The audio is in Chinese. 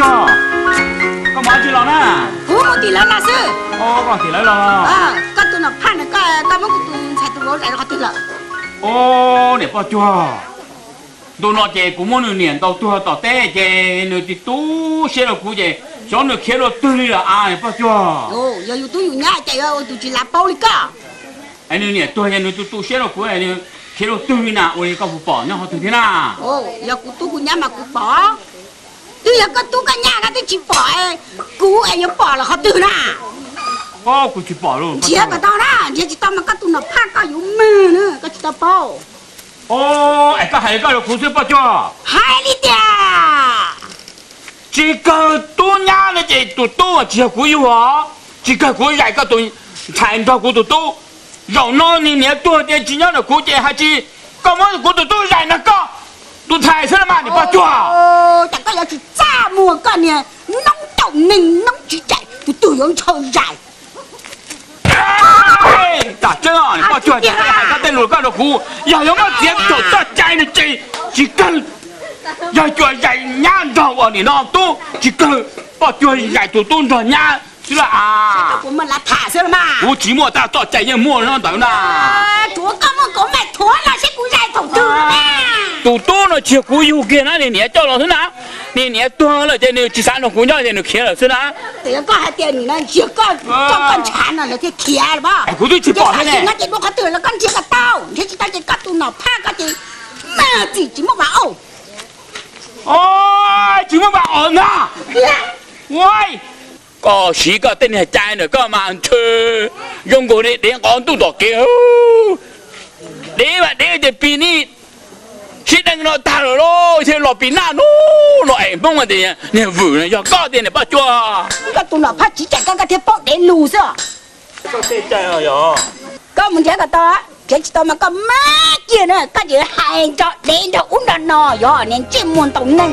叫，干嘛去了呢？我地了那是。哦，刚起来了。啊，搞到那判了，搞么个都才都我来了好地了。哦，你不叫。都那些古么的年到多到带些，那的都写了古些，像那开了堆了啊，你不叫。哦，要有都有伢的要我都去拿包里搞。哎，你呢？多些那都写了古哎，你开了堆呢，我也搞不饱，你好听听啦。哦，要古都古伢嘛古包。对呀，个都个伢他都去包哎，古哎要包了好多啦。哦，过去包了。接不到啦，你去到嘛个都那怕个有门呢，个去到包。哦，哎，个还有个苦水不叫。海里的。这个多伢的这多这古有啊，这个古来个东产到古多，绕闹你多点几年的古节还是干嘛古都来那个。都踩上了嘛，你不抓？哦，大家要去炸么个呢？弄到能弄去摘，都用抽摘。哎，打针啊！你不抓，你还在路干的苦，要有个节奏到摘的这个，要抓人家的我你那都这个不抓人都人家是了啊。我们来踏实了嘛？我寂寞大到摘人莫让等啦。多干么搞买拖那些古摘头多了。都多了，结果有给那你叫老师呢？你多了，这你第三种姑娘这你开了是呢？这个还点你呢，这个刚馋了，那天开了吧？哎，我都去包了呢。那这我还得了，刚这个刀，你去到这个都闹怕个的，那这么玩哦？哦，怎么玩哦呢？喂，个时个等你摘呢，个慢吃，用过的连光都多给哦。你这比你。现在那大了咯，现在老比那咯，老爱梦啊的，你无人要搞点你不抓。个都哪怕只在刚刚天包点路上。这这哟。个我们这个刀，这知道吗？个马姐呢，个就喊着连着乌着呢哟，连这么都能。